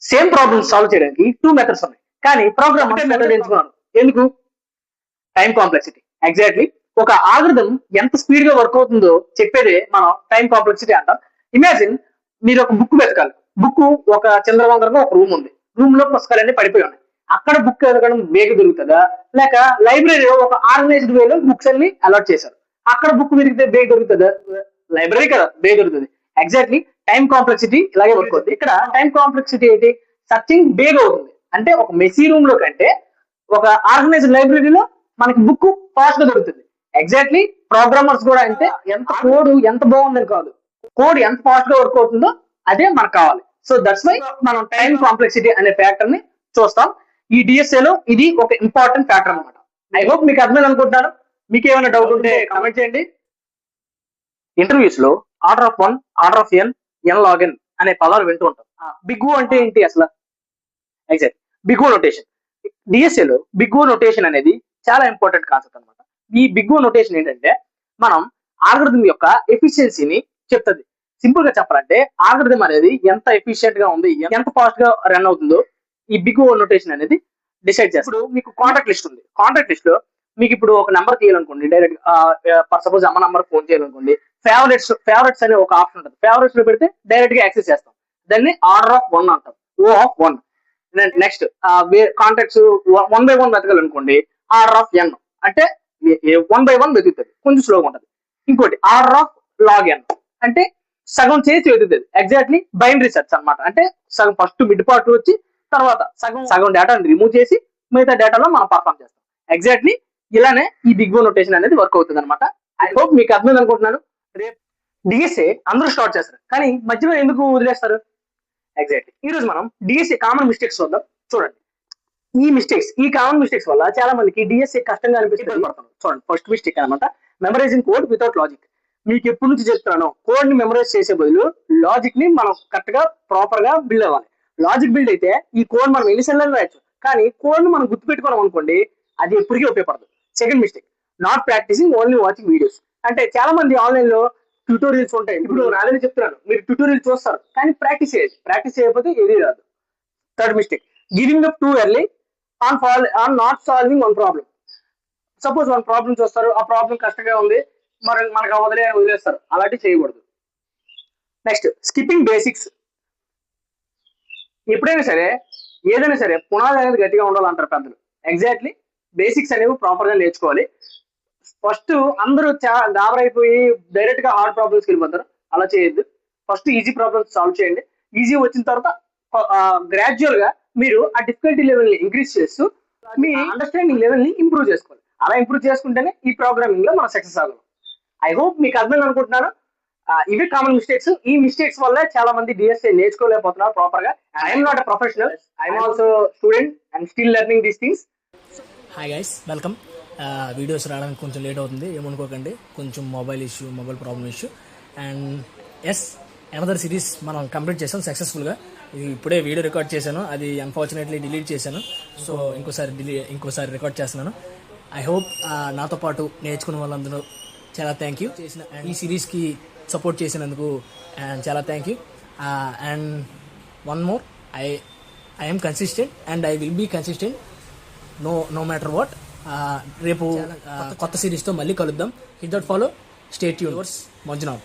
Same problem solve చేయడానికి 2 methods ఉన్నాయి, కానీ ప్రోగ్రామ్ మెథడ్ ఎంచుకున్నాను. ఎందుకు? Time complexity. ఎగ్జాక్ట్లీ ఒక ఆల్గరిథం ఎంత స్పీడ్ గా వర్క్ అవుతుందో చెప్పేదే మనం టైం కాంప్లెక్సిటీ అంటాం. ఇమాజిన్ మీరు ఒక బుక్ వెతకాలి. బుక్ ఒక చంద్రవందరంగా ఒక రూమ్ ఉంది, రూమ్ లో పుస్తకాలన్నీ పడిపోయి ఉన్నాయి. అక్కడ బుక్ వెతకడం వేగ దొరుకుతుందా, లేక లైబ్రరీలో ఒక ఆర్గనైజ్డ్ వేలో బుక్స్ అన్ని అలాట్ చేశారు, అక్కడ బుక్ వెతికితే బేగ్ దొరుకుతుందా? లైబ్రరీ కదా బేగ్ దొరుకుతుంది. ఎగ్జాక్ట్లీ టైం కాంప్లెక్సిటీ ఇలాగే వర్క్ అవుతుంది. ఇక్కడ టైం కాంప్లెక్సిటీ ఏంటి? సర్చింగ్ బేగ్ అవుతుంది. అంటే ఒక మెసీ రూమ్ లో కంటే ఒక ఆర్గనైజ్డ్ లైబ్రరీలో మనకి బుక్ ఫాస్ట్ గా దొరుకుతుంది. ఎగ్జాక్ట్లీ ప్రోగ్రామర్స్ కూడా అంటే ఎంత కోడ్ ఎంత బాగుందని కాదు, కోడ్ ఎంత ఫాస్ట్ గా వర్క్ అవుతుందో అదే మనకు కావాలి. సో దట్స్ వై మనం టైం కాంప్లెక్సిటీ అనే ఫ్యాక్టర్ ని చూస్తాం. ఈ డిఎస్ఏ లో ఇది ఒక ఇంపార్టెంట్ ఫ్యాక్టర్ అనమాట. ఐ హోప్ మీకు అర్థమైంది అనుకుంటున్నాను. మీకు ఏమైనా డౌట్ ఉంటే కామెంట్ చేయండి. ఇంటర్వ్యూస్ లో order of 1, order of n, n log n అనే పదాలు వింటూ ఉంటాం. బిగ్ ఓ అంటే ఏంటి అసలు? Exact big O notation. DSA లో బిగ్ ఓ నొటేషన్ అనేది చాలా ఇంపార్టెంట్ కాన్సెప్ట్ అనమాట. ఈ బిగ్ ఓ నొటేషన్ ఏంటంటే మనం ఆల్గరిథం యొక్క ఎఫిషియన్సీని చెప్తుంది. సింపుల్ గా చెప్పాలంటే ఆల్గరిథం అనేది ఎంత ఎఫిషియెంట్ గా ఉంది, ఎంత ఫాస్ట్ గా రన్ అవుతుందో ఈ బిగ్ ఓ నొటేషన్ అనేది డిసైడ్ చేస్తుంది. ఇప్పుడు మీకు కాంటాక్ట్ లిస్ట్ ఉంది. కాంటాక్ట్ లిస్ట్ లో మీకు ఇప్పుడు ఒక నెంబర్ తీయాలనుకోండి, డైరెక్ట్ ఫర్ సపోజ్ అమ్మ నెంబర్ ఫోన్ చేయాలనుకోండి, ఫేవరెట్స్ అనే ఒక ఆప్షన్ ఉంటుంది. ఫేవరెట్స్ లో పెడితే డైరెక్ట్ గా యాక్సెస్ చేస్తాం. దాన్ని ఆర్డర్ ఆఫ్ 1 అంటాం, O of 1. Next contacts 1 by 1 వెతకాలనుకోండి, ఆర్డర్ ఆఫ్ ఎన్ అంటే 1 by 1 వెతుకుతుంది, కొంచెం స్లోగా ఉంటుంది. ఇంకోటి ఆర్డర్ ఆఫ్ లాగ్ ఎన్ అంటే సగం చేసి వెతుకుతుంది. ఎగ్జాక్ట్లీ బైనరీ సెర్చ్ అనమాట. అంటే సగం ఫస్ట్ మిడ్ పార్ట్ వచ్చి తర్వాత సగం డేటాని రిమూవ్ చేసి మిగతా డేటాలో మనం పర్ఫామ్ చేస్తాం. ఎగ్జాక్ట్లీ ఇలానే ఈ బిగ్ ఓ నొటేషన్ అనేది వర్క్ అవుతుంది అనమాట. ఐ హోప్ మీకు అర్థమైంది అనుకుంటున్నాను. రేపు డిఎస్ఏ అందరూ స్టార్ట్ చేస్తారు, కానీ మధ్యలో ఎందుకు వదిలేస్తారు? ఎగ్జాక్ట్లీ ఈ రోజు మనం డిఎస్ఏ కామన్ మిస్టేక్స్ చూద్దాం. చూడండి, ఈ కామన్ మిస్టేక్స్ వల్ల చాలా మందికి డిఎస్ఏ కష్టంగా అనిపిస్తుంది. చూడండి, ఫస్ట్ మిస్టేక్ అనమాట, మెమరైజింగ్ కోడ్ వితౌట్ లాజిక్. మీకు ఎప్పటి నుంచి చెప్తున్నాను, కోడ్ ని మెమరైజ్ చేసే బదులు లాజిక్ ని మనం కరెక్ట్ గా ప్రాపర్ గా బిల్డ్ అవ్వాలి. లాజిక్ బిల్డ్ అయితే ఈ కోడ్ మనం ఎన్నిసార్లు రాయొచ్చు, కానీ కోడ్ ని మనం గుర్తుపెట్టుకోవడం అనుకోండి, అది ఎప్పటికీ ఉపయోగపడదు. Second mistake, not practising, only watching videos. అంటే చాలా మంది ఆన్లైన్ లో ట్యూటోరియల్స్ ఉంటాయి. ఇప్పుడు నాదని చెప్తున్నాను, మీరు ట్యూటోరియల్ చూస్తారు కానీ ప్రాక్టీస్ చేయాలి. ప్రాక్టీస్ చేయకపోతే ఏది రాదు. Third mistake, giving up too early on not solving one problem. Suppose one problem చూస్తారు, ఆ ప్రాబ్లం కష్టంగా ఉంది, మరి మనకు వదిలేస్తారు. అలాంటివి చేయకూడదు. Next, skipping basics. ఎప్పుడైనా సరే ఏదైనా సరే పునాది అనేది గట్టిగా ఉండాలంటారు పెద్దలు. ఎగ్జాక్ట్లీ బేసిక్స్ అనేవి ప్రాపర్ గా నేర్చుకోవాలి. ఫస్ట్ అందరూ గాబరైపోయి డైరెక్ట్ గా హార్డ్ ప్రాబ్లమ్స్కి వెళ్ళిపోతారు. అలా చేయొద్దు. ఫస్ట్ ఈజీ ప్రాబ్లమ్స్ సాల్వ్ చేయండి. ఈజీ వచ్చిన తర్వాత గ్రాడ్యువల్ గా మీరు ఆ డిఫికల్టీ లెవెల్ ని ఇంక్రీజ్ చేస్తూ మీ అండర్స్టాండింగ్ లెవెల్ ని ఇంప్రూవ్ చేసుకోవాలి. అలా ఇంప్రూవ్ చేసుకుంటేనే ఈ ప్రోగ్రామింగ్ లో మనం సక్సెస్ అవ్వగలం. ఐ హోప్ మీకు అర్థమైంది అనుకుంటున్నాను. ఇవి కామన్ మిస్టేక్స్. ఈ మిస్టేక్స్ వల్ల చాలా మంది డిఎస్ఏ నేర్చుకోలేకపోతున్నారు ప్రాపర్ గా. I'm not a professional, I'm also student and still learning these things. Hi guys, welcome. Videos రావడానికి కొంచెం లేట్ అవుతుంది, ఏమనుకోకండి. కొంచెం mobile problem issue. And yes, another series మనం కంప్లీట్ చేసాం సక్సెస్ఫుల్గా. ఇప్పుడే వీడియో రికార్డ్ చేశాను, అది అన్ఫార్చునేట్లీ డిలీట్ చేశాను. సో ఇంకోసారి రికార్డ్ చేస్తున్నాను. ఐ హోప్ నాతో పాటు నేర్చుకున్న వాళ్ళందరూ చాలా థ్యాంక్ యూ. ఈ సిరీస్కి సపోర్ట్ చేసినందుకు అండ్ చాలా thank you. And one more, I'm consistent and I will be consistent no matter what. రేపు కొత్త సిరీస్తో మళ్ళీ కలుద్దాం. Hit that follow, stay tune. Manjunath.